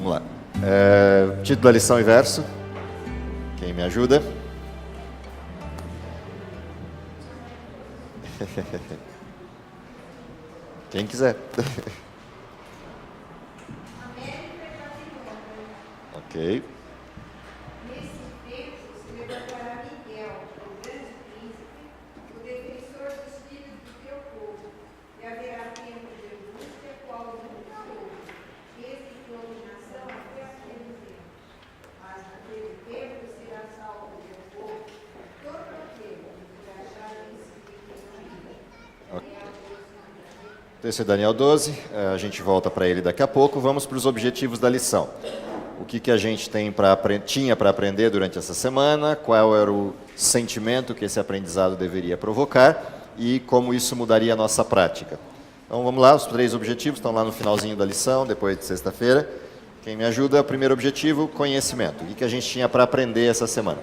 vamos lá. Título da lição e verso. Quem me ajuda? Quem quiser. Ok. Nesse tempo se levantará Miguel, o grande príncipe, o defensor dos filhos do teu povo, e haverá tempo de angústia, qual nunca houve, desde que houve nação até aquele tempo. Mas naquele tempo será salvo o teu povo, todo aquele que achar isso que não é. Esse é Daniel 12, a gente volta para ele daqui a pouco. Vamos para os objetivos da lição. O que a gente tinha para aprender durante essa semana, qual era o sentimento que esse aprendizado deveria provocar e como isso mudaria a nossa prática. Então vamos lá, os 3 objetivos estão lá no finalzinho da lição, depois de sexta-feira. Quem me ajuda? O primeiro objetivo, conhecimento. O que a gente tinha para aprender essa semana?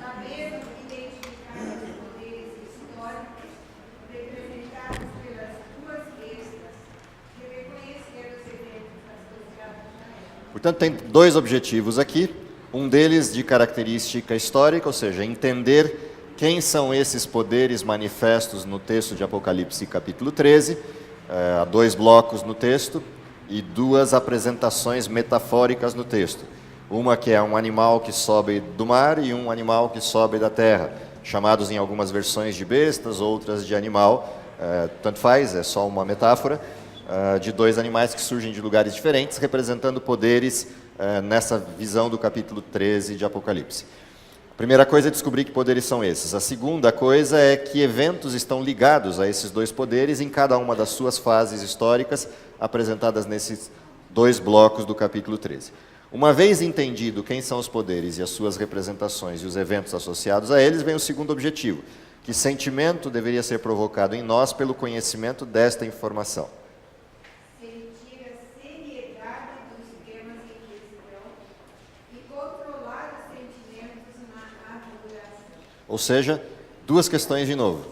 Saber identificar os poderes históricos representados pelas duas bestas e reconhecer os eventos associados a elas. Portanto, tem 2 objetivos aqui. Um deles de característica histórica, ou seja, entender quem são esses poderes manifestos no texto de Apocalipse, capítulo 13. Há 2 blocos no texto e 2 apresentações metafóricas no texto. Uma que é um animal que sobe do mar e um animal que sobe da terra, chamados em algumas versões de bestas, outras de animal. Tanto faz, é só uma metáfora de 2 animais que surgem de lugares diferentes, representando poderes nessa visão do capítulo 13 de Apocalipse. A primeira coisa é descobrir que poderes são esses. A segunda coisa é que eventos estão ligados a esses 2 poderes em cada uma das suas fases históricas, apresentadas nesses 2 blocos do capítulo 13. Uma vez entendido quem são os poderes e as suas representações e os eventos associados a eles, vem o segundo objetivo, que sentimento deveria ser provocado em nós pelo conhecimento desta informação. Sentir a seriedade dos temas em questão e controlar os sentimentos na adoração. Ou seja, 2 questões de novo.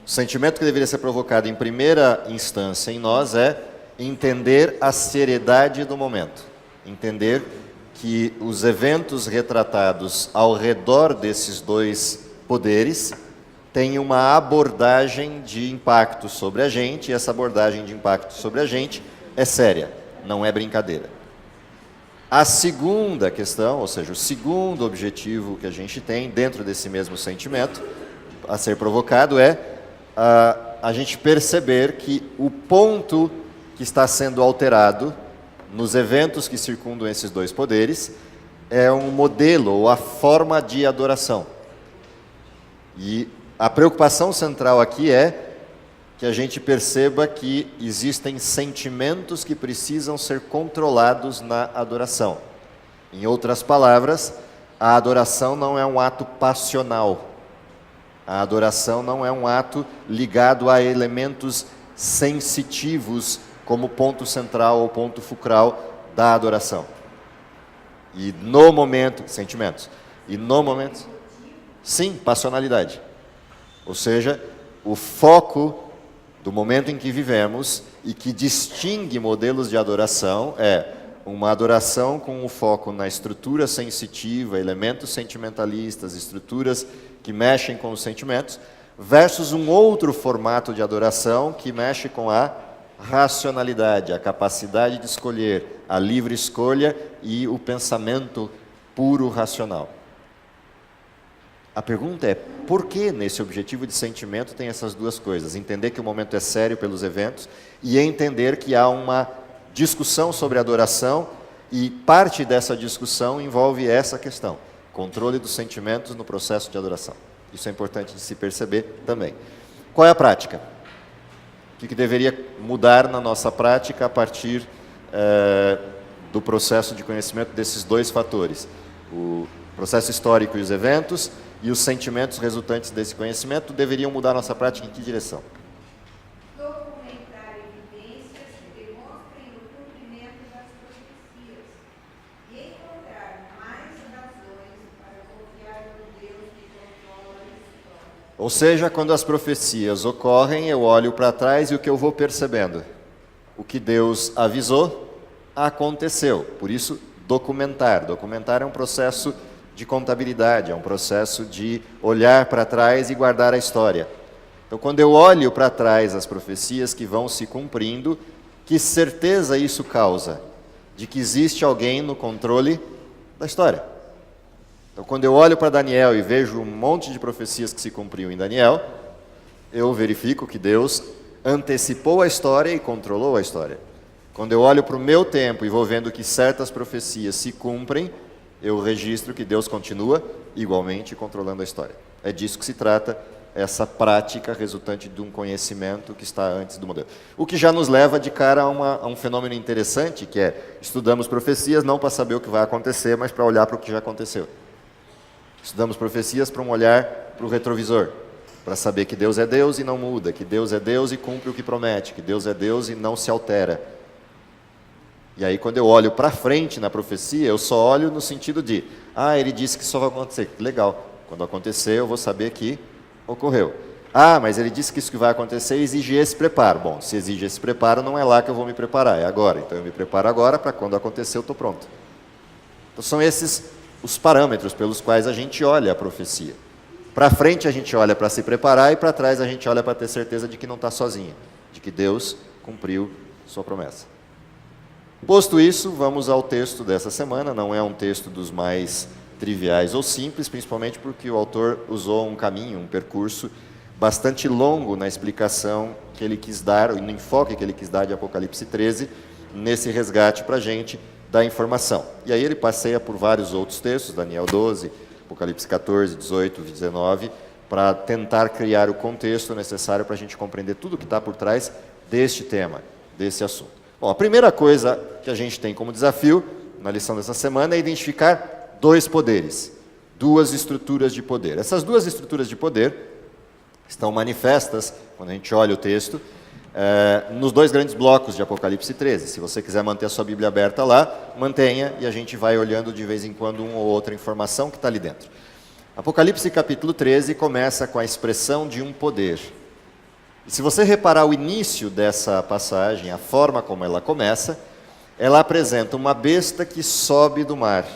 O sentimento que deveria ser provocado em primeira instância em nós é entender a seriedade do momento. Entender que os eventos retratados ao redor desses 2 poderes têm uma abordagem de impacto sobre a gente, e essa abordagem de impacto sobre a gente é séria, não é brincadeira. A segunda questão, ou seja, o segundo objetivo que a gente tem dentro desse mesmo sentimento a ser provocado é a gente perceber que o ponto que está sendo alterado nos eventos que circundam esses 2 poderes é um modelo ou a forma de adoração. E a preocupação central aqui é que a gente perceba que existem sentimentos que precisam ser controlados na adoração. Em outras palavras, a adoração não é um ato passional. A adoração não é um ato ligado a elementos sensitivos como ponto central ou ponto fulcral da adoração. E no momento, sentimentos. E no momento, sim, passionalidade. Ou seja, o foco do momento em que vivemos e que distingue modelos de adoração é uma adoração com o foco na estrutura sensitiva, elementos sentimentalistas, estruturas que mexem com os sentimentos, versus um outro formato de adoração que mexe com a racionalidade, a capacidade de escolher, a livre escolha e o pensamento puro racional. A pergunta é, por que nesse objetivo de sentimento tem essas 2 coisas? Entender que o momento é sério pelos eventos e entender que há uma discussão sobre adoração e parte dessa discussão envolve essa questão, controle dos sentimentos no processo de adoração. Isso é importante de se perceber também. Qual é a prática? O que deveria mudar na nossa prática a partir do processo de conhecimento desses 2 fatores? O processo histórico e os eventos e os sentimentos resultantes desse conhecimento deveriam mudar a nossa prática em que direção? Documentar evidências que demonstrem o cumprimento das profecias e encontrar mais razões para confiar no Deus que controla a história. Ou seja, quando as profecias ocorrem, eu olho para trás e o que eu vou percebendo? o que Deus avisou aconteceu. Por isso, documentar. Documentar é um processo de contabilidade, é um processo de olhar para trás e guardar a história. Então, quando eu olho para trás as profecias que vão se cumprindo, que certeza isso causa? De que existe alguém no controle da história. Então, quando eu olho para Daniel e vejo um monte de profecias que se cumpriam em Daniel, eu verifico que Deus antecipou a história e controlou a história. Quando eu olho para o meu tempo e vou vendo que certas profecias se cumprem, eu registro que Deus continua igualmente controlando a história. É disso que se trata essa prática resultante de um conhecimento que está antes do modelo. O que já nos leva de cara a um fenômeno interessante, que é, estudamos profecias não para saber o que vai acontecer, mas para olhar para o que já aconteceu. Estudamos profecias para um olhar para o retrovisor, para saber que Deus é Deus e não muda, que Deus é Deus e cumpre o que promete, que Deus é Deus e não se altera. E aí, quando eu olho para frente na profecia, eu só olho no sentido de, ele disse que só vai acontecer. Legal, quando acontecer eu vou saber que ocorreu. Mas ele disse que isso que vai acontecer exige esse preparo. Bom, se exige esse preparo, não é lá que eu vou me preparar, é agora. Então eu me preparo agora para quando acontecer eu estou pronto. Então são esses os parâmetros pelos quais a gente olha a profecia. Para frente a gente olha para se preparar e para trás a gente olha para ter certeza de que não está sozinho, de que Deus cumpriu sua promessa. Posto isso, vamos ao texto dessa semana. Não é um texto dos mais triviais ou simples, principalmente porque o autor usou um caminho, um percurso bastante longo na explicação que ele quis dar, no enfoque que ele quis dar de Apocalipse 13, nesse resgate para a gente da informação. E aí ele passeia por vários outros textos, Daniel 12, Apocalipse 14, 18, 19, para tentar criar o contexto necessário para a gente compreender tudo o que está por trás deste tema, desse assunto. Bom, a primeira coisa que a gente tem como desafio na lição dessa semana é identificar dois poderes, duas estruturas de poder. Essas duas estruturas de poder estão manifestas, quando a gente olha o texto, nos dois grandes blocos de Apocalipse 13. Se você quiser manter a sua Bíblia aberta lá, mantenha, e a gente vai olhando de vez em quando uma ou outra informação que está ali dentro. Apocalipse capítulo 13 começa com a expressão de um poder. E se você reparar o início dessa passagem, a forma como ela começa, ela apresenta uma besta que sobe do mar.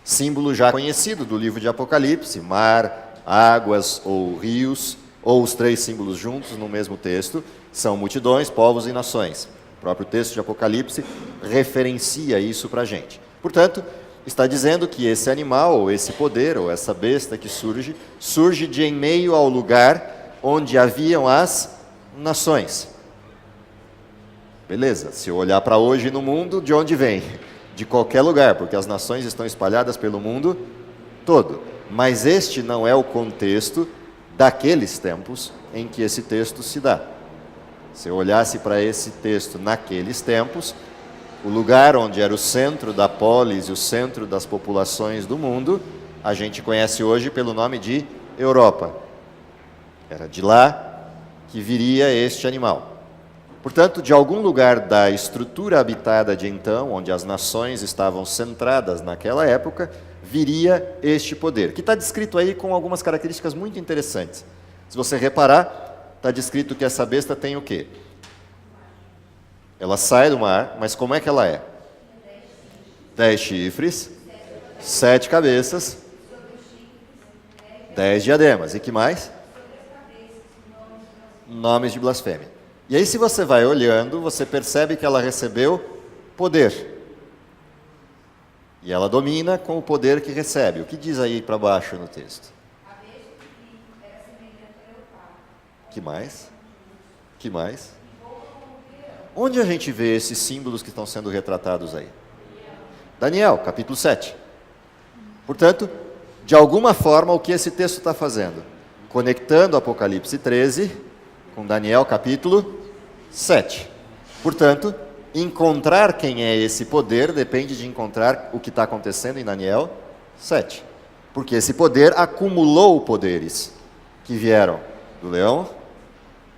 Símbolo já conhecido do livro de Apocalipse, mar, águas ou rios, ou os três símbolos juntos no mesmo texto, são multidões, povos e nações. O próprio texto de Apocalipse referencia isso para a gente. Portanto, está dizendo que esse animal, ou esse poder, ou essa besta que surge de em meio ao lugar onde haviam as nações. Beleza, se eu olhar para hoje no mundo, de onde vem? De qualquer lugar, porque as nações estão espalhadas pelo mundo todo. Mas este não é o contexto daqueles tempos em que esse texto se dá. Se eu olhasse para esse texto naqueles tempos, o lugar onde era o centro da polis e o centro das populações do mundo, a gente conhece hoje pelo nome de Europa. Era de lá que viria este animal. Portanto, de algum lugar da estrutura habitada de então, onde as nações estavam centradas naquela época, viria este poder, que está descrito aí com algumas características muito interessantes. Se você reparar, está descrito que essa besta tem o quê? Ela sai do mar, mas como é que ela é? 10 chifres, 7 cabeças, 10 diademas. E que mais? Nomes de blasfêmia. E aí, se você vai olhando, você percebe que ela recebeu poder. E ela domina com o poder que recebe. O que diz aí para baixo no texto? Que mais? Que mais? Onde a gente vê esses símbolos que estão sendo retratados aí? Daniel, capítulo 7. Portanto, de alguma forma, o que esse texto está fazendo? Conectando Apocalipse 13 com Daniel, capítulo 7. Portanto, encontrar quem é esse poder depende de encontrar o que está acontecendo em Daniel 7. Porque esse poder acumulou poderes que vieram do leão,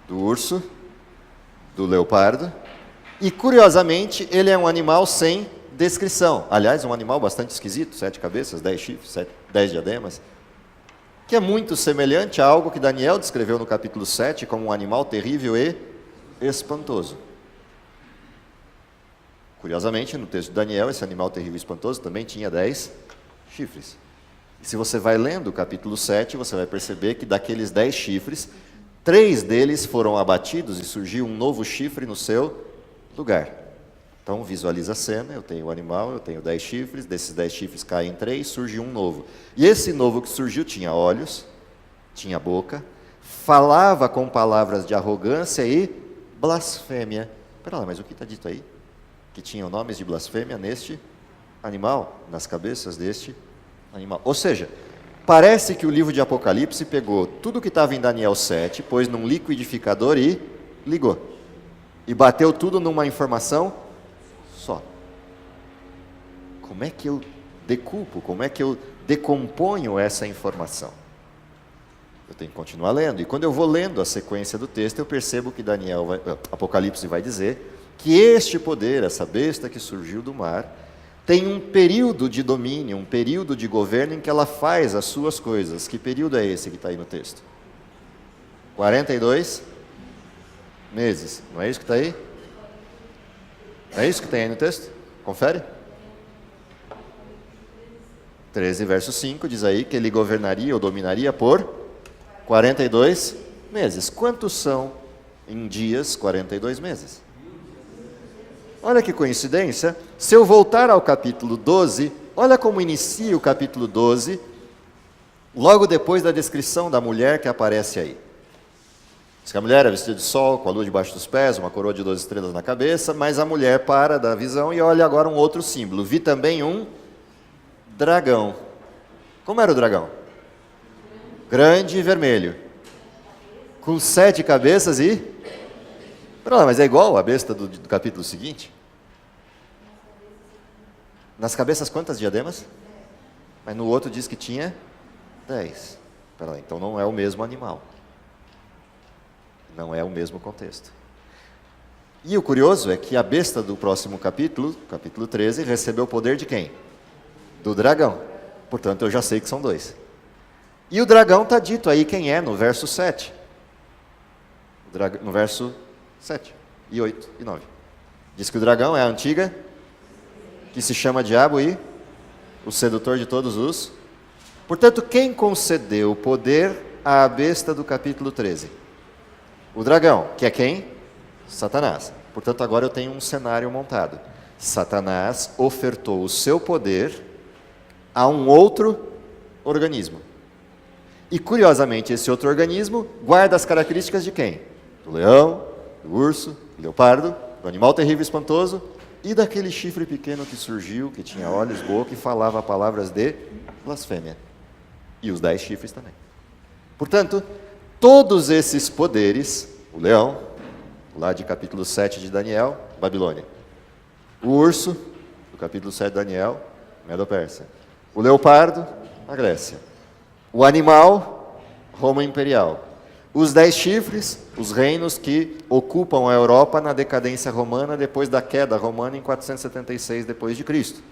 do urso, do leopardo. E, curiosamente, ele é um animal sem descrição. Aliás, um animal bastante esquisito, 7 cabeças, 10 chifres, 10 diademas, que é muito semelhante a algo que Daniel descreveu no capítulo 7 como um animal terrível e espantoso. Curiosamente, no texto de Daniel, esse animal terrível e espantoso também tinha 10 chifres. E se você vai lendo o capítulo 7, você vai perceber que daqueles 10 chifres, 3 deles foram abatidos e surgiu um novo chifre no seu lugar. Então, visualiza a cena, eu tenho o animal, eu tenho 10 chifres, desses 10 chifres caem 3, surge um novo. E esse novo que surgiu tinha olhos, tinha boca, falava com palavras de arrogância e blasfêmia. Espera lá, mas o que está dito aí? Que tinham nomes de blasfêmia neste animal, nas cabeças deste animal. Ou seja, parece que o livro de Apocalipse pegou tudo que estava em Daniel 7, pôs num liquidificador e ligou. E bateu tudo numa informação só. Como é que eu decupo, como é que eu decomponho essa informação? Eu tenho que continuar lendo. E quando eu vou lendo a sequência do texto, eu percebo que Apocalipse vai dizer que este poder, essa besta que surgiu do mar, tem um período de domínio, um período de governo em que ela faz as suas coisas. Que período é esse que está aí no texto? 42 meses. Não é isso que está aí? Não é isso que tem aí no texto? Confere. 13, verso 5, diz aí que ele governaria ou dominaria por 42 meses. Quantos são em dias 42 meses? Olha que coincidência. Se eu voltar ao capítulo 12, olha como inicia o capítulo 12, logo depois da descrição da mulher que aparece aí. Diz que a mulher é vestida de sol, com a lua debaixo dos pés, uma coroa de 12 estrelas na cabeça, mas a mulher para da visão e olha agora um outro símbolo. Vi também um dragão. Como era o dragão? Grande e vermelho, com 7 cabeças e... Não, mas é igual a besta do capítulo seguinte? Nas cabeças quantas diademas? Mas no outro diz que tinha 10. Espera lá, então não é o mesmo animal. Não é o mesmo contexto. E o curioso é que a besta do próximo capítulo, capítulo 13, recebeu o poder de quem? Do dragão. Portanto, eu já sei que são 2. E o dragão está dito aí quem é, no verso 7. No verso 7, e 8 e 9. Diz que o dragão é a antiga, que se chama diabo e o sedutor de todos os. Portanto, quem concedeu o poder à besta do capítulo 13? O dragão, que é quem? Satanás. Portanto, agora eu tenho um cenário montado. Satanás ofertou o seu poder a um outro organismo. E, curiosamente, esse outro organismo guarda as características de quem? Do leão, do urso, do leopardo, do animal terrível e espantoso e daquele chifre pequeno que surgiu, que tinha olhos, boca e falava palavras de blasfêmia. E os 10 chifres também. Portanto, todos esses poderes, o leão, lá de capítulo 7 de Daniel, Babilônia. O urso, do capítulo 7 de Daniel, Medo-Pérsia. O leopardo, a Grécia. O animal, Roma Imperial. Os 10 chifres, os reinos que ocupam a Europa na decadência romana depois da queda romana em 476 d.C.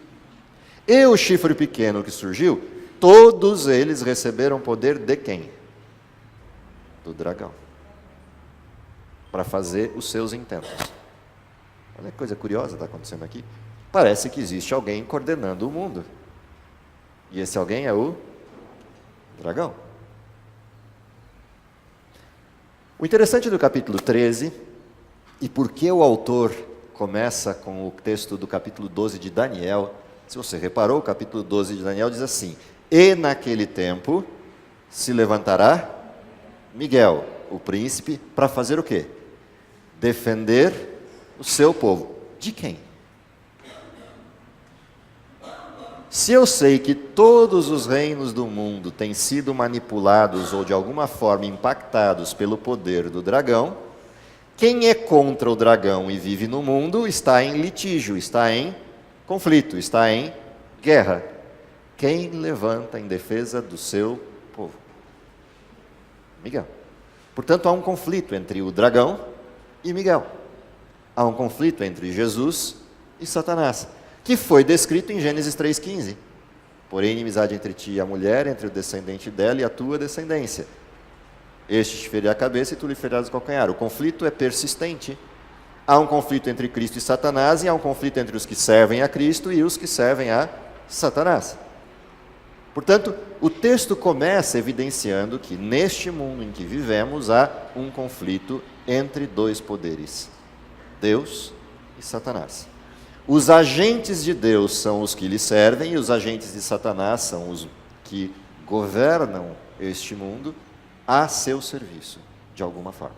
E o chifre pequeno que surgiu, todos eles receberam poder de quem? Do dragão. Para fazer os seus intentos. Olha que coisa curiosa está acontecendo aqui. Parece que existe alguém coordenando o mundo. E esse alguém é o dragão. O interessante do capítulo 13, e por que o autor começa com o texto do capítulo 12 de Daniel, se você reparou, o capítulo 12 de Daniel diz assim: e naquele tempo se levantará Miguel, o príncipe, para fazer o quê? Defender o seu povo. De quem? Se eu sei que todos os reinos do mundo têm sido manipulados ou de alguma forma impactados pelo poder do dragão, quem é contra o dragão e vive no mundo está em litígio, está em conflito, está em guerra. Quem levanta em defesa do seu povo? Miguel. Portanto, há um conflito entre o dragão e Miguel. Há um conflito entre Jesus e Satanás, que foi descrito em Gênesis 3,15. Porém, inimizade entre ti e a mulher, entre o descendente dela e a tua descendência. Este te ferirá a cabeça e tu lhe ferirás o calcanhar. O conflito é persistente. Há um conflito entre Cristo e Satanás, e há um conflito entre os que servem a Cristo e os que servem a Satanás. Portanto, o texto começa evidenciando que neste mundo em que vivemos há um conflito entre dois poderes, Deus e Satanás. Os agentes de Deus são os que lhe servem e os agentes de Satanás são os que governam este mundo a seu serviço, de alguma forma,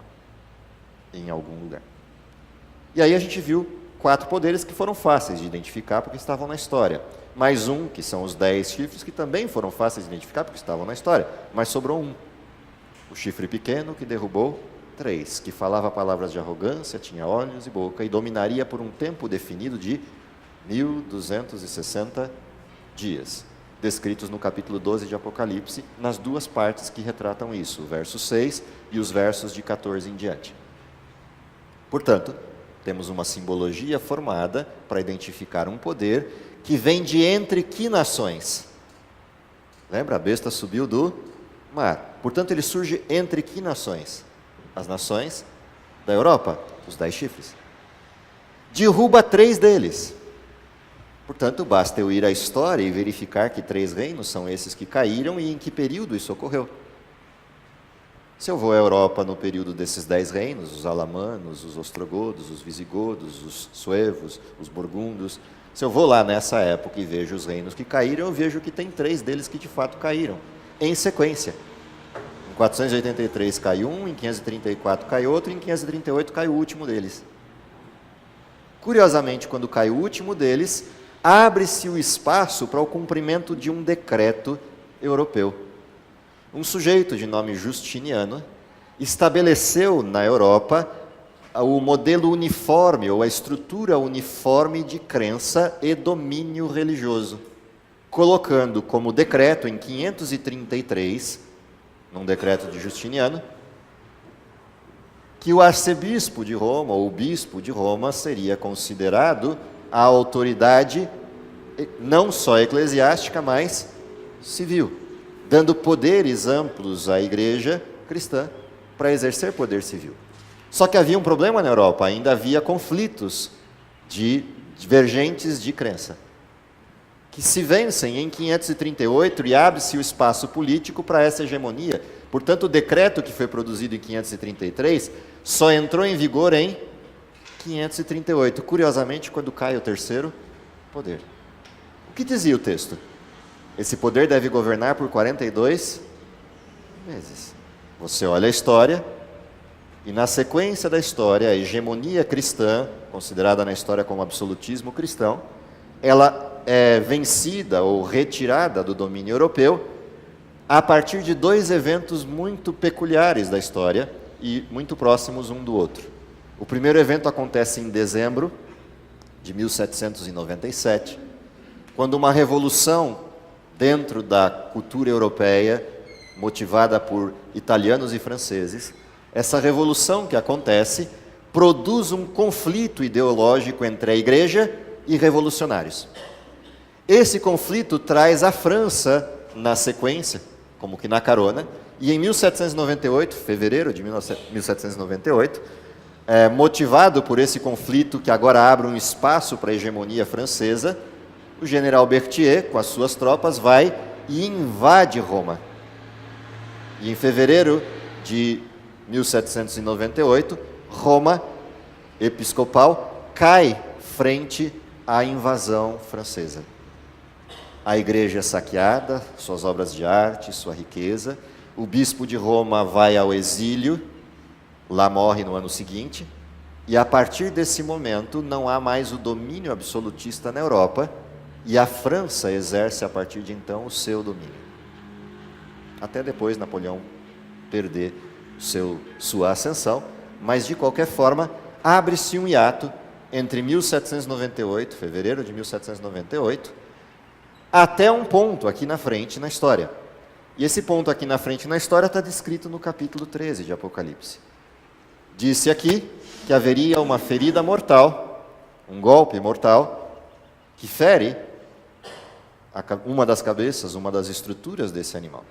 em algum lugar. E aí a gente viu 4 poderes que foram fáceis de identificar porque estavam na história. Mais um, que são os 10 chifres, que também foram fáceis de identificar porque estavam na história. Mas sobrou um. O chifre pequeno que derrubou 3, que falava palavras de arrogância, tinha olhos e boca, e dominaria por um tempo definido de 1260 dias. Descritos no capítulo 12 de Apocalipse, nas 2 partes que retratam isso, o verso 6 e os versos de 14 em diante. Portanto, temos uma simbologia formada para identificar um poder que vem de entre que nações? Lembra? A besta subiu do mar. Portanto, ele surge entre que nações? As nações da Europa, os 10 chifres. Derruba 3 deles. Portanto, basta eu ir à história e verificar que 3 reinos são esses que caíram e em que período isso ocorreu. Se eu vou à Europa no período desses 10 reinos, os alamanos, os ostrogodos, os visigodos, os suevos, os burgundos, se eu vou lá nessa época e vejo os reinos que caíram, eu vejo que tem 3 deles que de fato caíram, em sequência. Em 483 cai um, em 534 cai outro, e em 538 cai o último deles. Curiosamente, quando cai o último deles, abre-se o espaço para o cumprimento de um decreto europeu. Um sujeito de nome Justiniano estabeleceu na Europa o modelo uniforme, ou a estrutura uniforme de crença e domínio religioso, colocando como decreto em 533, num decreto de Justiniano, que o arcebispo de Roma, ou o bispo de Roma, seria considerado a autoridade não só eclesiástica, mas civil, dando poderes amplos à igreja cristã para exercer poder civil. Só que havia um problema na Europa, ainda havia conflitos divergentes de crença, que se vencem em 538 e abre-se o espaço político para essa hegemonia. Portanto, o decreto que foi produzido em 533 só entrou em vigor em 538, curiosamente, quando cai o terceiro poder. O que dizia o texto? Esse poder deve governar por 42 meses. Você olha a história, e na sequência da história, a hegemonia cristã, considerada na história como absolutismo cristão, ela é vencida ou retirada do domínio europeu a partir de 2 eventos muito peculiares da história e muito próximos um do outro. O primeiro evento acontece em dezembro de 1797, quando uma revolução dentro da cultura europeia, motivada por italianos e franceses, essa revolução que acontece produz um conflito ideológico entre a igreja e revolucionários. Esse conflito traz a França na sequência, como que na carona, e em 1798, fevereiro de 1798, motivado por esse conflito que agora abre um espaço para a hegemonia francesa, o general Berthier, com as suas tropas, vai e invade Roma. E em fevereiro de 1798, Roma episcopal cai frente à invasão francesa. A igreja é saqueada, suas obras de arte, sua riqueza. O bispo de Roma vai ao exílio, lá morre no ano seguinte, e a partir desse momento não há mais o domínio absolutista na Europa, e a França exerce a partir de então o seu domínio. Até depois Napoleão perder sua ascensão, mas de qualquer forma abre-se um hiato entre 1798, fevereiro de 1798, até um ponto aqui na frente na história. E esse ponto aqui na frente na história está descrito no capítulo 13 de Apocalipse. Disse aqui que haveria uma ferida mortal, um golpe mortal, que fere uma das cabeças, uma das estruturas desse animal.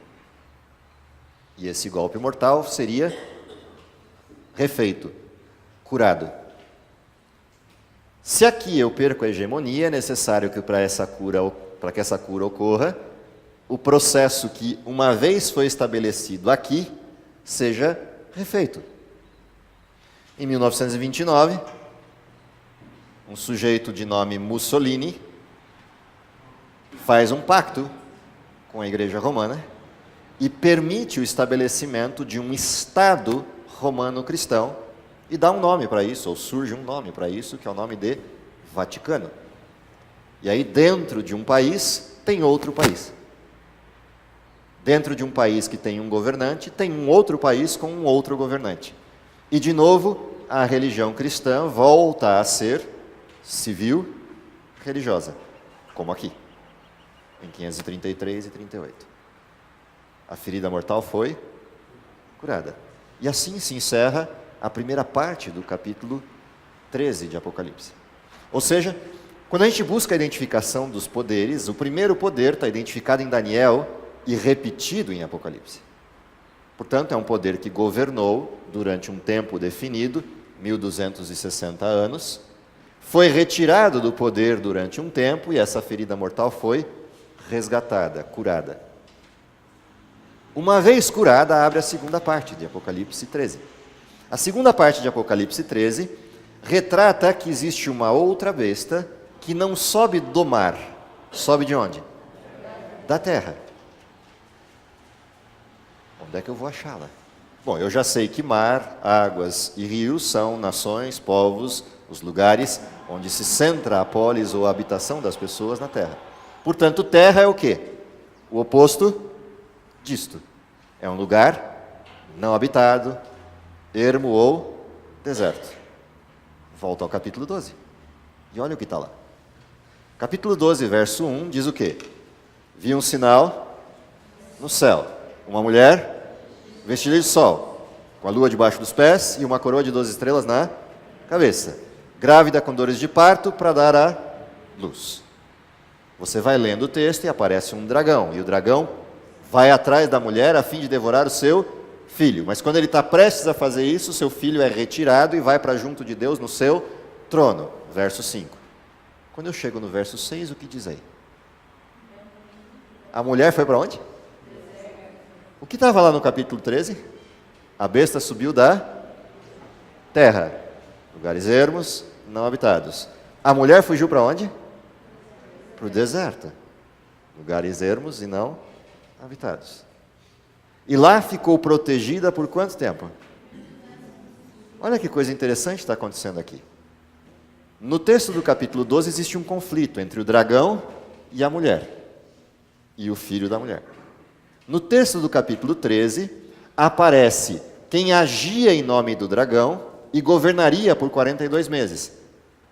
E esse golpe mortal seria refeito, curado. Se aqui eu perco a hegemonia, é necessário que para que essa cura ocorra, o processo que uma vez foi estabelecido aqui seja refeito. Em 1929, um sujeito de nome Mussolini faz um pacto com a Igreja Romana e permite o estabelecimento de um Estado romano-cristão e dá um nome para isso, ou surge um nome para isso, que é o nome de Vaticano. E aí, dentro de um país, tem outro país. Dentro de um país que tem um governante, tem um outro país com um outro governante. E, de novo, a religião cristã volta a ser civil religiosa, como aqui, em 533 e 38. A ferida mortal foi curada. E assim se encerra a primeira parte do capítulo 13 de Apocalipse. Ou seja, quando a gente busca a identificação dos poderes, o primeiro poder está identificado em Daniel e repetido em Apocalipse. Portanto, é um poder que governou durante um tempo definido, 1260 anos, foi retirado do poder durante um tempo e essa ferida mortal foi resgatada, curada. Uma vez curada, abre a segunda parte de Apocalipse 13. A segunda parte de Apocalipse 13 retrata que existe uma outra besta que não sobe do mar. Sobe de onde? Da terra. Onde é que eu vou achá-la? Bom, eu já sei que mar, águas e rios são nações, povos, os lugares onde se centra a polis ou a habitação das pessoas na terra. Portanto, terra é o quê? O oposto disto. É um lugar não habitado, ermo ou deserto. Volta ao capítulo 12. E olha o que está lá. Capítulo 12, verso 1, diz o quê? Vi um sinal no céu. Uma mulher vestida de sol, com a lua debaixo dos pés e uma coroa de 12 estrelas na cabeça. Grávida com dores de parto para dar a luz. Você vai lendo o texto e aparece um dragão. E o dragão vai atrás da mulher a fim de devorar o seu filho. Mas quando ele está prestes a fazer isso, seu filho é retirado e vai para junto de Deus no seu trono. Verso 5. Quando eu chego no verso 6, o que diz aí? A mulher foi para onde? O que estava lá no capítulo 13? A besta subiu da terra. Lugares ermos, não habitados. A mulher fugiu para onde? Para o deserto. Lugares ermos e não habitados. E lá ficou protegida por quanto tempo? Olha que coisa interessante está acontecendo aqui. No texto do capítulo 12 existe um conflito entre o dragão e a mulher. E o filho da mulher. No texto do capítulo 13, aparece quem agia em nome do dragão e governaria por 42 meses.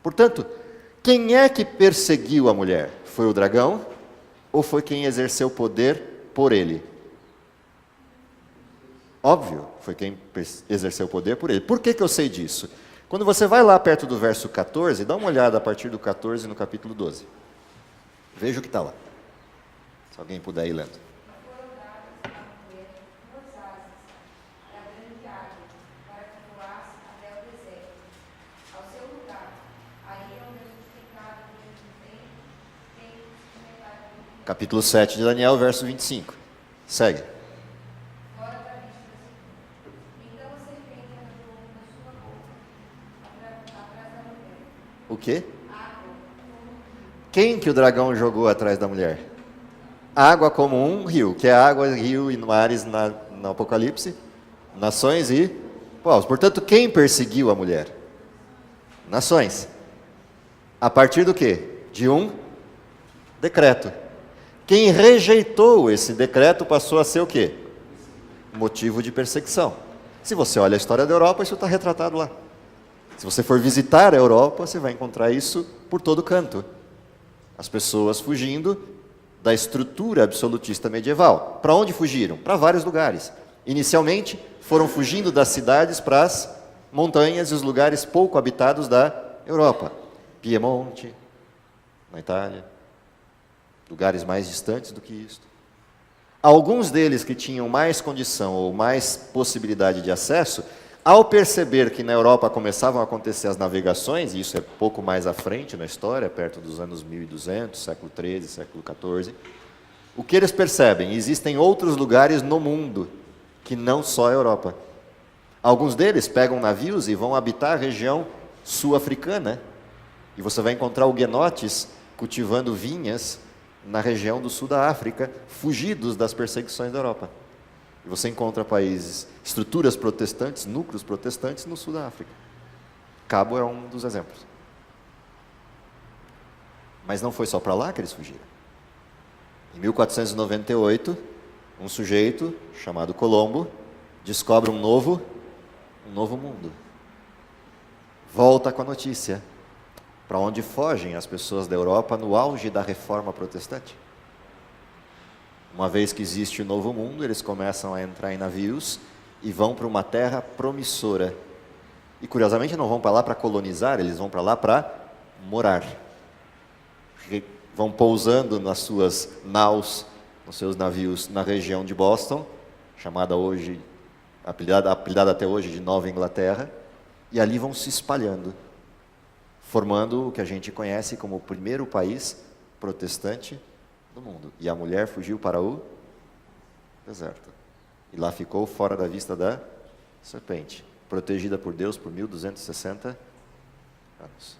Portanto, quem é que perseguiu a mulher? Foi o dragão ou foi quem exerceu poder por ele? Óbvio, foi quem exerceu poder por ele. Por que eu sei disso? Quando você vai lá perto do verso 14, dá uma olhada a partir do 14 no capítulo 12. Veja o que está lá. Se alguém puder ir lendo. Capítulo 7 de Daniel, verso 25. Segue. O quê? Quem que o dragão jogou atrás da mulher? Água como um rio, que é água, rio e mares no Apocalipse, nações e povos. Portanto, quem perseguiu a mulher? Nações. A partir do quê? De um decreto. Quem rejeitou esse decreto passou a ser o quê? Motivo de perseguição. Se você olha a história da Europa, isso está retratado lá. Se você for visitar a Europa, você vai encontrar isso por todo canto. As pessoas fugindo da estrutura absolutista medieval. Para onde fugiram? Para vários lugares. Inicialmente, foram fugindo das cidades para as montanhas e os lugares pouco habitados da Europa. Piemonte, na Itália, lugares mais distantes do que isto. Alguns deles que tinham mais condição ou mais possibilidade de acesso, Ao perceber que na Europa começavam a acontecer as navegações, e isso é pouco mais à frente na história, perto dos anos 1200, século XIII, século XIV, o que eles percebem? Existem outros lugares no mundo que não só a Europa. Alguns deles pegam navios e vão habitar a região sul-africana, e você vai encontrar huguenotes cultivando vinhas na região do sul da África, fugidos das perseguições da Europa. E você encontra países, estruturas protestantes, núcleos protestantes no sul da África. Cabo é um dos exemplos. Mas não foi só para lá que eles fugiram. Em 1498, um sujeito chamado Colombo descobre um novo mundo. Volta com a notícia. Para onde fogem as pessoas da Europa no auge da reforma protestante? Uma vez que existe o novo mundo, eles começam a entrar em navios e vão para uma terra promissora. E curiosamente não vão para lá para colonizar, eles vão para lá para morar. Vão pousando nas suas naus, nos seus navios na região de Boston, chamada hoje, apelidada até hoje de Nova Inglaterra, e ali vão se espalhando, formando o que a gente conhece como o primeiro país protestante do mundo. E a mulher fugiu para o deserto. E lá ficou fora da vista da serpente, protegida por Deus por 1260 anos.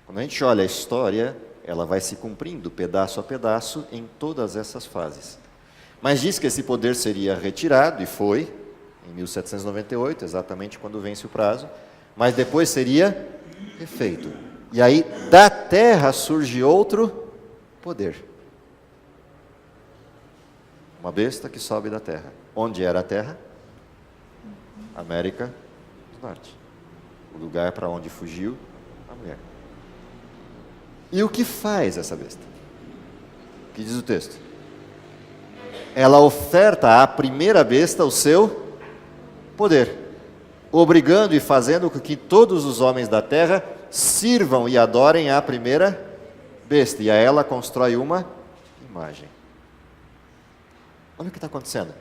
Quando a gente olha a história, ela vai se cumprindo pedaço a pedaço em todas essas fases. Mas diz que esse poder seria retirado, e foi, em 1798, exatamente quando vence o prazo, mas depois seria refeito. E aí, da terra surge outro poder. Uma besta que sobe da terra. Onde era a terra? América do Norte. O lugar para onde fugiu a mulher. E o que faz essa besta? O que diz o texto? Ela oferta à primeira besta o seu poder, obrigando e fazendo com que todos os homens da terra sirvam e adorem a primeira besta. E a ela constrói uma imagem. Olha o que está acontecendo.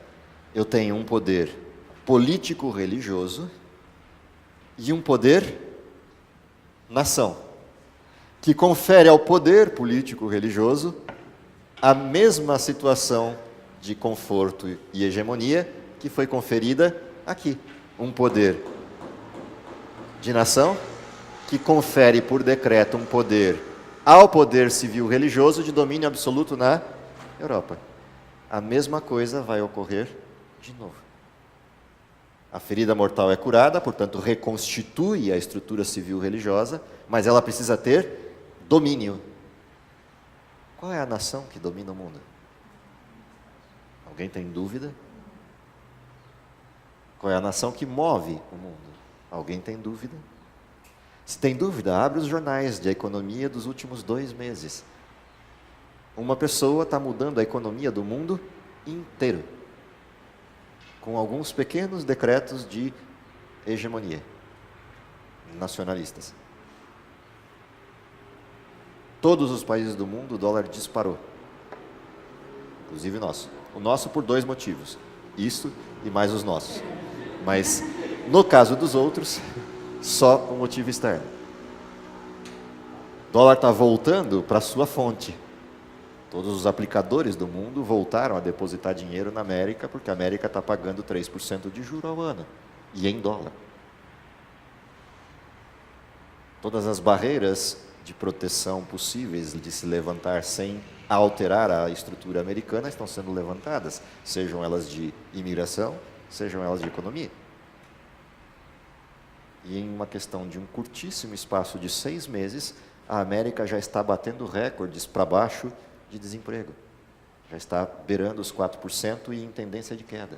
Eu tenho um poder político-religioso e um poder nação, que confere ao poder político-religioso a mesma situação de conforto e hegemonia que foi conferida aqui. Um poder de nação que confere por decreto um poder ao poder civil-religioso de domínio absoluto na Europa. A mesma coisa vai ocorrer de novo. A ferida mortal é curada, portanto, reconstitui a estrutura civil-religiosa, mas ela precisa ter domínio. Qual é a nação que domina o mundo? Alguém tem dúvida? Qual é a nação que move o mundo? Alguém tem dúvida? Se tem dúvida, abre os jornais de economia dos últimos 2 meses. Uma pessoa está mudando a economia do mundo inteiro, com alguns pequenos decretos de hegemonia nacionalistas. Todos os países do mundo, o dólar disparou, inclusive o nosso. O nosso por 2 motivos, isso e mais os nossos. Mas, no caso dos outros, só o motivo externo. O dólar está voltando para a sua fonte. Todos os aplicadores do mundo voltaram a depositar dinheiro na América, porque a América está pagando 3% de juros ao ano, e em dólar. Todas as barreiras de proteção possíveis de se levantar sem alterar a estrutura americana estão sendo levantadas, sejam elas de imigração, sejam elas de economia. E em uma questão de um curtíssimo espaço de 6 meses, a América já está batendo recordes para baixo de desemprego. Já está beirando os 4% e em tendência de queda.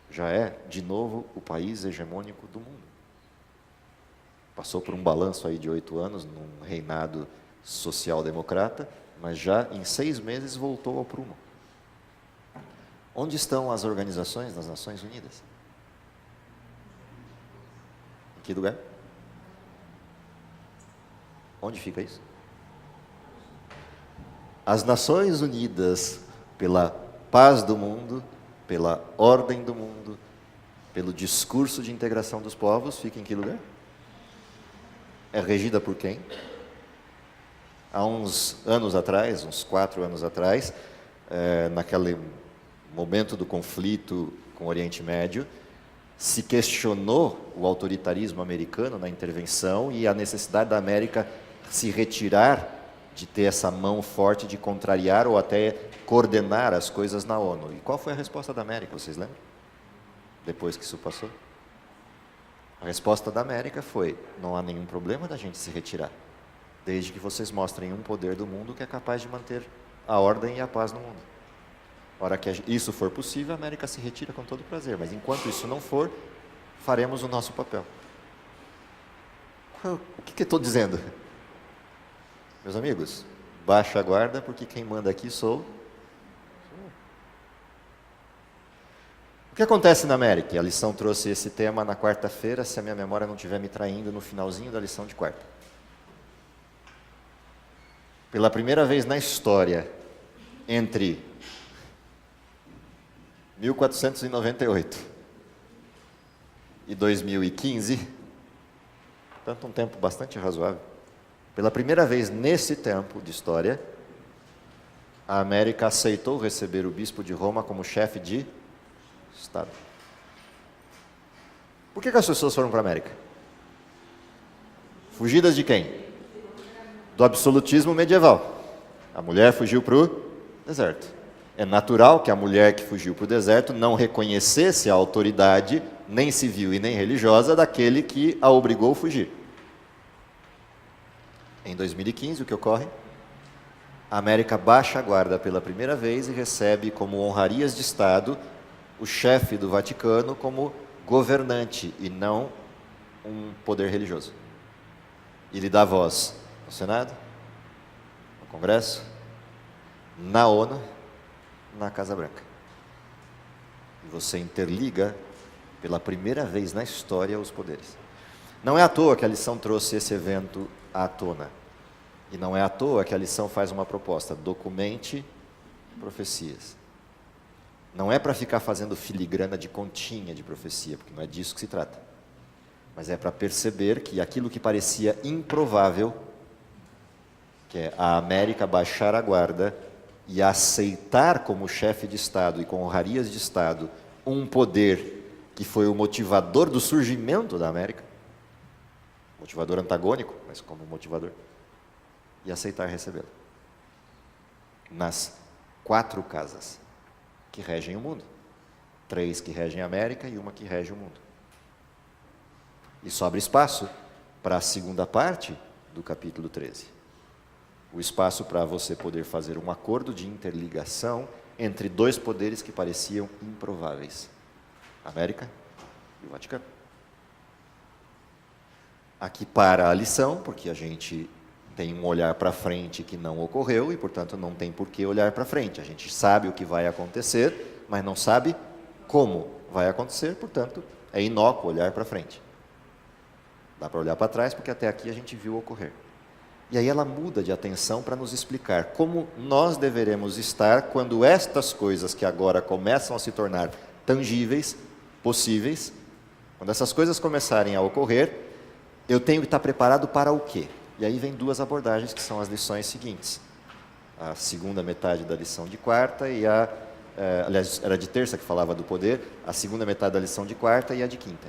Já é, de novo, o país hegemônico do mundo. Passou por um balanço aí de 8 anos, num reinado social-democrata, mas já em 6 meses voltou ao prumo. Onde estão as organizações das Nações Unidas? Em que lugar? Onde fica isso? As Nações Unidas, pela paz do mundo, pela ordem do mundo, pelo discurso de integração dos povos, fica em que lugar? É regida por quem? Há uns anos atrás, uns 4 anos atrás, naquele momento do conflito com o Oriente Médio, se questionou o autoritarismo americano na intervenção e a necessidade da América se retirar de ter essa mão forte de contrariar ou até coordenar as coisas na ONU. E qual foi a resposta da América, vocês lembram? Depois que isso passou? A resposta da América foi: não há nenhum problema da gente se retirar, desde que vocês mostrem um poder do mundo que é capaz de manter a ordem e a paz no mundo. A hora que isso for possível, a América se retira com todo prazer, mas enquanto isso não for, faremos o nosso papel. O que eu estou dizendo? Meus amigos, baixa a guarda, porque quem manda aqui sou. O que acontece na América? A lição trouxe esse tema na quarta-feira, se a minha memória não estiver me traindo, no finalzinho da lição de quarta. Pela primeira vez na história, entre 1498 e 2015, portanto um tempo bastante razoável, pela primeira vez nesse tempo de história, a América aceitou receber o bispo de Roma como chefe de Estado. Por que as pessoas foram para a América? Fugidas de quem? Do absolutismo medieval. A mulher fugiu para o deserto. É natural que a mulher que fugiu para o deserto não reconhecesse a autoridade, nem civil e nem religiosa, daquele que a obrigou a fugir. Em 2015, o que ocorre? A América baixa a guarda pela primeira vez e recebe como honrarias de Estado o chefe do Vaticano como governante e não um poder religioso. E lhe dá voz no Senado, no Congresso, na ONU, na Casa Branca. E você interliga pela primeira vez na história os poderes. Não é à toa que a lição trouxe esse evento à tona. E não é à toa que a lição faz uma proposta: documente profecias. Não é para ficar fazendo filigrana de continha de profecia, porque não é disso que se trata. Mas é para perceber que aquilo que parecia improvável, que é a América baixar a guarda e aceitar como chefe de Estado e com honrarias de Estado um poder que foi o motivador do surgimento da América, motivador antagônico, mas como motivador, e aceitar recebê-lo. Nas 4 casas que regem o mundo. 3 que regem a América e 1 que rege o mundo. E sobra espaço para a segunda parte do capítulo 13. O espaço para você poder fazer um acordo de interligação entre 2 poderes que pareciam improváveis: a América e o Vaticano. Aqui para a lição, porque a gente tem um olhar para frente que não ocorreu e, portanto, não tem por que olhar para frente. A gente sabe o que vai acontecer, mas não sabe como vai acontecer, portanto, é inócuo olhar para frente. Dá para olhar para trás, porque até aqui a gente viu ocorrer. E aí ela muda de atenção para nos explicar como nós deveremos estar quando estas coisas que agora começam a se tornar tangíveis, possíveis, quando essas coisas começarem a ocorrer, eu tenho que estar preparado para o quê? E aí vem 2 abordagens que são as lições seguintes. A segunda metade da lição de quarta e aliás, era de terça que falava do poder, a segunda metade da lição de quarta e a de quinta.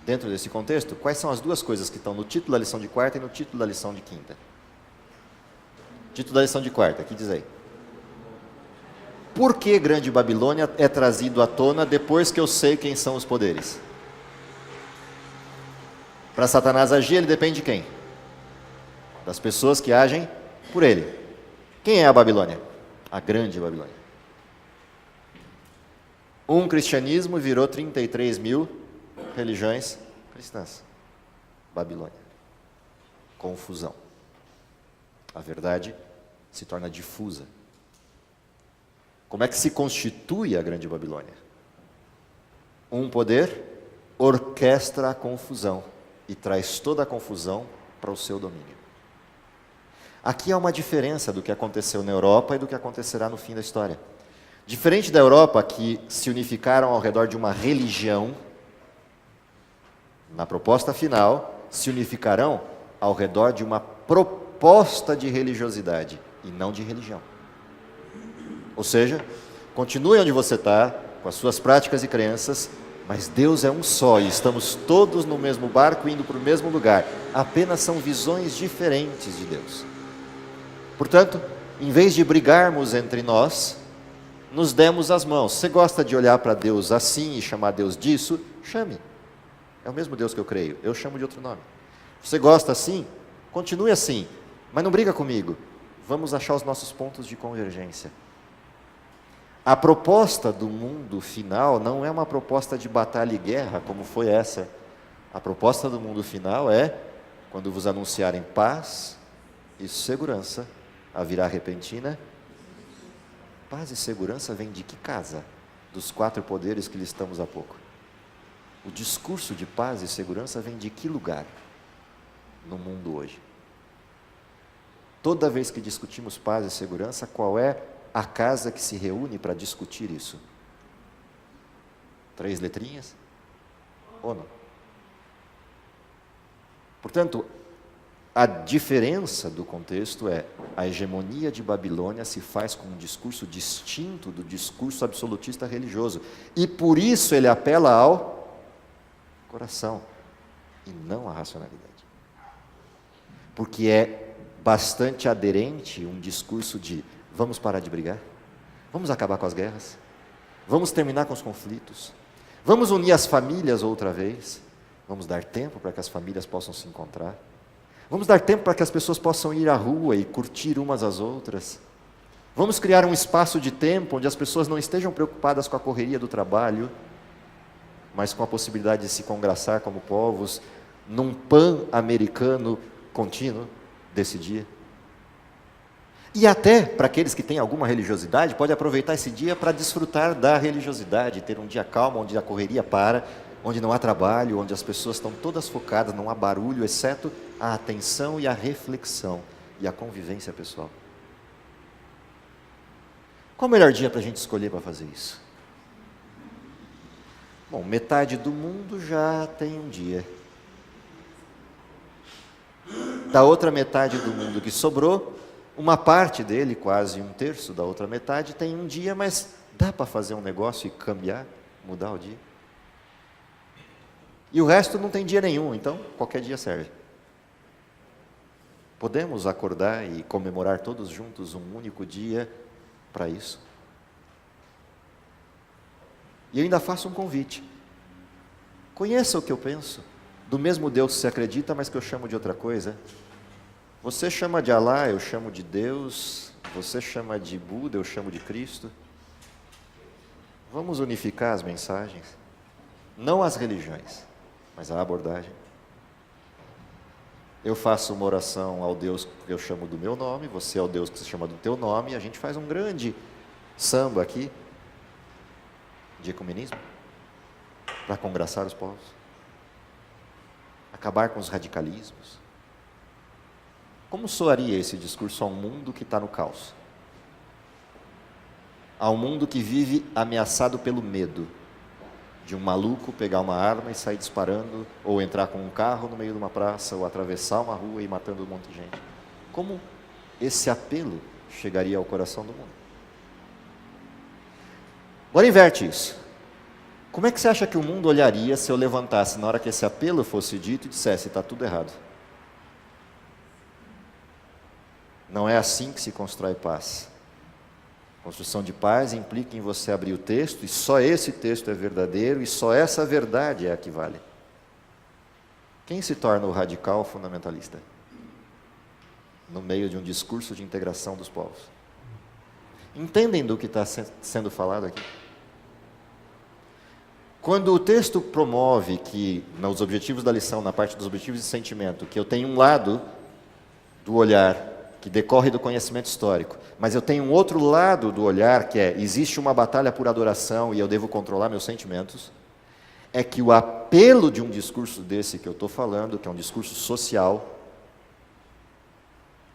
Dentro desse contexto, quais são as 2 coisas que estão no título da lição de quarta e no título da lição de quinta? Título da lição de quarta, aqui diz aí. Por que Grande Babilônia é trazido à tona depois que eu sei quem são os poderes? Para Satanás agir, ele depende de quem? Das pessoas que agem por ele. Quem é a Babilônia? A Grande Babilônia. Um cristianismo virou 33.000 religiões cristãs. Babilônia. Confusão. A verdade se torna difusa. Como é que se constitui a Grande Babilônia? Um poder orquestra a confusão e traz toda a confusão para o seu domínio. Aqui há uma diferença do que aconteceu na Europa e do que acontecerá no fim da história. Diferente da Europa, que se unificaram ao redor de uma religião, na proposta final, se unificarão ao redor de uma proposta de religiosidade e não de religião. Ou seja, continue onde você está, com as suas práticas e crenças, mas Deus é um só e estamos todos no mesmo barco indo para o mesmo lugar. Apenas são visões diferentes de Deus. Portanto, em vez de brigarmos entre nós, nos demos as mãos. Você gosta de olhar para Deus assim e chamar Deus disso? Chame. É o mesmo Deus que eu creio, eu chamo de outro nome. Você gosta assim? Continue assim, mas não briga comigo. Vamos achar os nossos pontos de convergência. A proposta do mundo final não é uma proposta de batalha e guerra, como foi essa. A proposta do mundo final é, quando vos anunciarem paz e segurança, haverá repentina. Paz e segurança vem de que casa? Dos 4 poderes que listamos há pouco. O discurso de paz e segurança vem de que lugar no mundo hoje? Toda vez que discutimos paz e segurança, qual é a casa que se reúne para discutir isso? 3 letrinhas? Ou não? Portanto, a diferença do contexto é a hegemonia de Babilônia se faz com um discurso distinto do discurso absolutista religioso. E por isso ele apela ao coração e não à racionalidade. Porque é bastante aderente um discurso de vamos parar de brigar, vamos acabar com as guerras, vamos terminar com os conflitos, vamos unir as famílias outra vez, vamos dar tempo para que as famílias possam se encontrar, vamos dar tempo para que as pessoas possam ir à rua e curtir umas às outras, vamos criar um espaço de tempo onde as pessoas não estejam preocupadas com a correria do trabalho, mas com a possibilidade de se congraçar como povos num pan-americano contínuo desse dia. E até, para aqueles que têm alguma religiosidade, pode aproveitar esse dia para desfrutar da religiosidade, ter um dia calmo, onde a correria para, onde não há trabalho, onde as pessoas estão todas focadas, não há barulho, exceto a atenção e a reflexão e a convivência pessoal. Qual o melhor dia para a gente escolher para fazer isso? Bom, metade do mundo já tem um dia. Da outra metade do mundo que sobrou, uma parte dele, quase 1/3 da outra metade, tem um dia, mas dá para fazer um negócio e cambiar, mudar o dia. E o resto não tem dia nenhum, então qualquer dia serve. Podemos acordar e comemorar todos juntos um único dia para isso. E eu ainda faço um convite. Conheça o que eu penso, do mesmo Deus que você acredita, mas que eu chamo de outra coisa. Você chama de Alá, eu chamo de Deus. Você chama de Buda, eu chamo de Cristo. Vamos unificar as mensagens. Não as religiões, mas a abordagem. Eu faço uma oração ao Deus que eu chamo do meu nome, você é o Deus que se chama do teu nome, e a gente faz um grande samba aqui, de ecumenismo, para congraçar os povos, acabar com os radicalismos. Como soaria esse discurso a um mundo que está no caos? A um mundo que vive ameaçado pelo medo de um maluco pegar uma arma e sair disparando, ou entrar com um carro no meio de uma praça, ou atravessar uma rua e ir matando um monte de gente. Como esse apelo chegaria ao coração do mundo? Agora inverte isso. Como é que você acha que o mundo olharia se eu levantasse na hora que esse apelo fosse dito e dissesse, está tudo errado? Não é assim que se constrói paz. Construção de paz implica em você abrir o texto, e só esse texto é verdadeiro, e só essa verdade é a que vale. Quem se torna o radical fundamentalista? No meio de um discurso de integração dos povos. Entendem do que está sendo falado aqui? Quando o texto promove que, nos objetivos da lição, na parte dos objetivos de sentimento, que eu tenho um lado do olhar que decorre do conhecimento histórico, mas eu tenho um outro lado do olhar que é, existe uma batalha por adoração e eu devo controlar meus sentimentos, é que o apelo de um discurso desse que eu estou falando, que é um discurso social,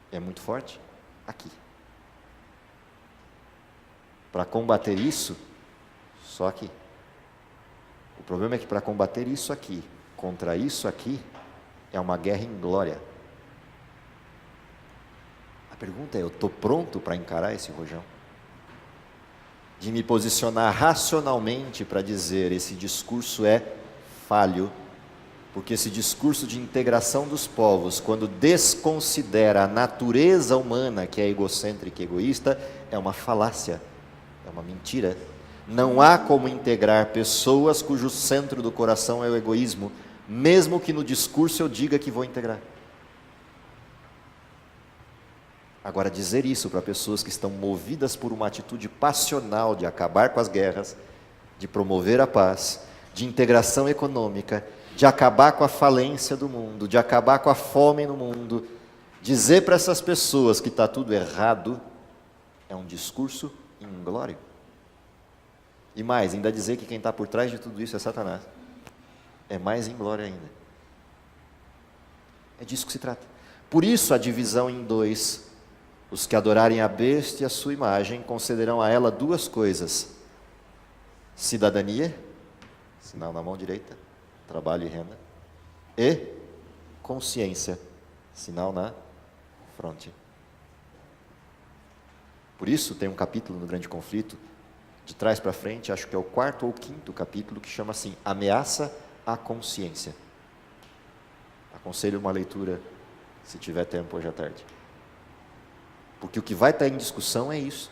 é muito forte aqui. Para combater isso, só aqui. O problema é que para combater isso aqui, contra isso aqui, é uma guerra inglória. A pergunta é, eu estou pronto para encarar esse rojão? De me posicionar racionalmente para dizer, esse discurso é falho, porque esse discurso de integração dos povos, quando desconsidera a natureza humana, que é egocêntrica e egoísta, é uma falácia, é uma mentira. Não há como integrar pessoas cujo centro do coração é o egoísmo, mesmo que no discurso eu diga que vou integrar. Agora, dizer isso para pessoas que estão movidas por uma atitude passional de acabar com as guerras, de promover a paz, de integração econômica, de acabar com a falência do mundo, de acabar com a fome no mundo, dizer para essas pessoas que está tudo errado, é um discurso inglório. E mais, ainda dizer que quem está por trás de tudo isso é Satanás, é mais inglório ainda. É disso que se trata. Por isso a divisão em dois. Os que adorarem a besta e a sua imagem concederão a ela duas coisas: cidadania, sinal na mão direita, trabalho e renda, e consciência, sinal na fronte. Por isso tem um capítulo no Grande Conflito, de trás para frente, acho que é o 4º ou 5º capítulo, que chama assim, Ameaça à Consciência. Aconselho uma leitura, se tiver tempo hoje à tarde. Porque o que vai estar em discussão é isso.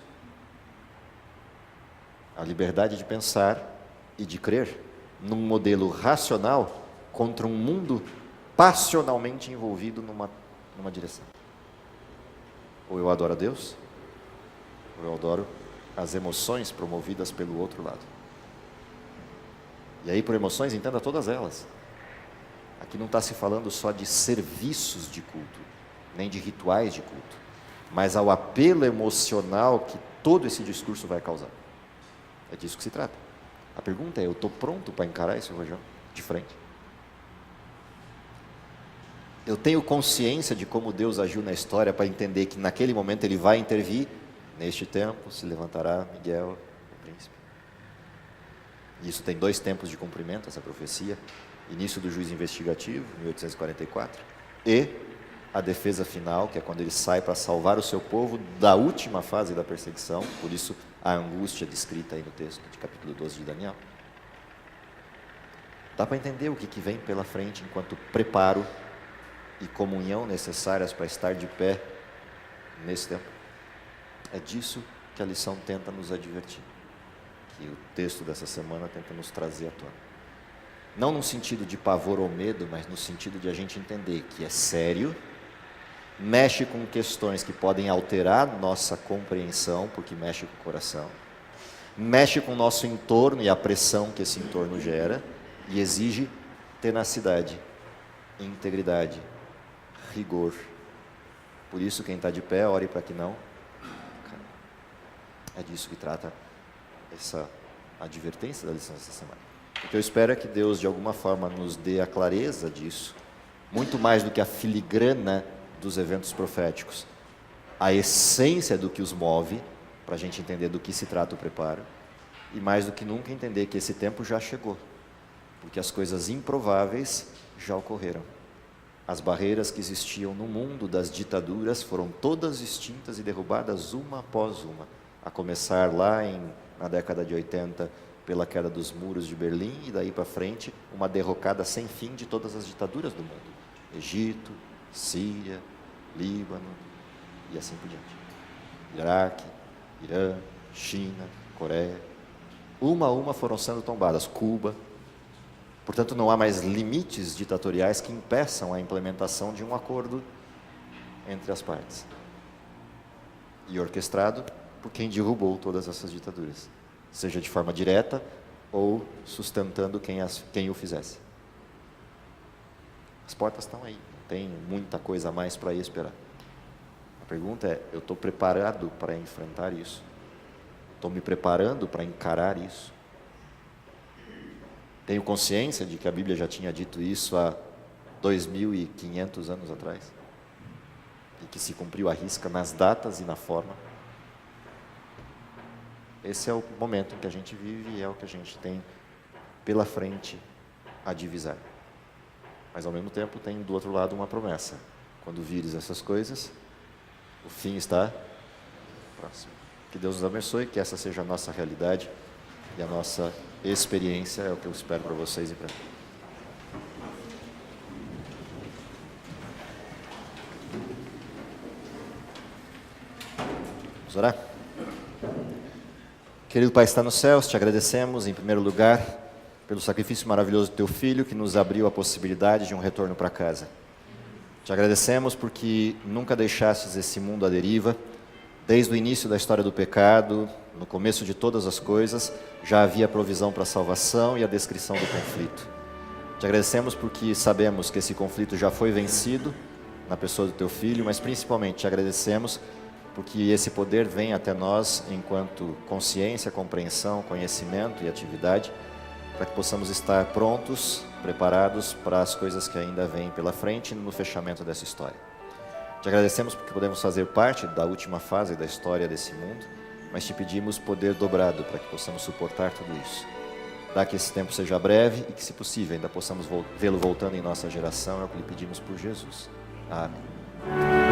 A liberdade de pensar e de crer num modelo racional contra um mundo passionalmente envolvido numa direção. Ou eu adoro a Deus, ou eu adoro as emoções promovidas pelo outro lado. E aí, por emoções, entenda todas elas. Aqui não está se falando só de serviços de culto, nem de rituais de culto, mas ao apelo emocional que todo esse discurso vai causar. É disso que se trata. A pergunta é, eu estou pronto para encarar esse rojão de frente? Eu tenho consciência de como Deus agiu na história para entender que naquele momento Ele vai intervir. Neste tempo se levantará Miguel, o príncipe. Isso tem 2 tempos de cumprimento, essa profecia. Início do juízo investigativo, 1844, e a defesa final, que é quando ele sai para salvar o seu povo da última fase da perseguição, por isso a angústia descrita aí no texto de capítulo 12 de Daniel. Dá para entender o que vem pela frente enquanto preparo e comunhão necessárias para estar de pé nesse tempo. É disso que a lição tenta nos advertir, que o texto dessa semana tenta nos trazer à tona. Não no sentido de pavor ou medo, mas no sentido de a gente entender que é sério, mexe com questões que podem alterar nossa compreensão, porque mexe com o coração, mexe com o nosso entorno e a pressão que esse entorno gera, e exige tenacidade, integridade, rigor. Por isso, quem está de pé, ore para que não. É disso que trata essa advertência da lição dessa semana. O que eu espero é que Deus, de alguma forma, nos dê a clareza disso, muito mais do que a filigrana dos eventos proféticos, a essência do que os move, para a gente entender do que se trata o preparo, e mais do que nunca entender que esse tempo já chegou, porque as coisas improváveis já ocorreram. As barreiras que existiam no mundo das ditaduras foram todas extintas e derrubadas uma após uma, a começar lá na década de 80, pela queda dos muros de Berlim, e daí para frente, uma derrocada sem fim de todas as ditaduras do mundo. Egito, Síria, Líbano, e assim por diante. Iraque, Irã, China, Coreia. Uma a uma foram sendo tombadas. Cuba. Portanto, não há mais limites ditatoriais que impeçam a implementação de um acordo entre as partes. E orquestrado por quem derrubou todas essas ditaduras, seja de forma direta ou sustentando quem o fizesse. As portas estão aí, não tem muita coisa a mais para ir esperar. A pergunta é, eu estou preparado para enfrentar isso? Estou me preparando para encarar isso? Tenho consciência de que a Bíblia já tinha dito isso há 2.500 anos atrás? E que se cumpriu à risca nas datas e na forma? esse é o momento em que a gente vive e é o que a gente tem pela frente a divisar. Mas ao mesmo tempo tem do outro lado uma promessa. Quando vires essas coisas, o fim está próximo. Que Deus nos abençoe, que essa seja a nossa realidade e a nossa experiência, é o que eu espero para vocês e para mim. Vamos orar? Querido Pai, está nos céus, te agradecemos em primeiro lugar pelo sacrifício maravilhoso do Teu Filho que nos abriu a possibilidade de um retorno para casa. Te agradecemos porque nunca deixastes esse mundo à deriva. Desde o início da história do pecado, no começo de todas as coisas, já havia provisão para a salvação e a descrição do conflito. Te agradecemos porque sabemos que esse conflito já foi vencido na pessoa do Teu Filho, mas principalmente te agradecemos porque esse poder vem até nós enquanto consciência, compreensão, conhecimento e atividade, para que possamos estar prontos, preparados para as coisas que ainda vêm pela frente no fechamento dessa história. Te agradecemos porque podemos fazer parte da última fase da história desse mundo, mas te pedimos poder dobrado para que possamos suportar tudo isso. Dá que esse tempo seja breve e que, se possível, ainda possamos vê-lo voltando em nossa geração, é o que lhe pedimos por Jesus. Amém.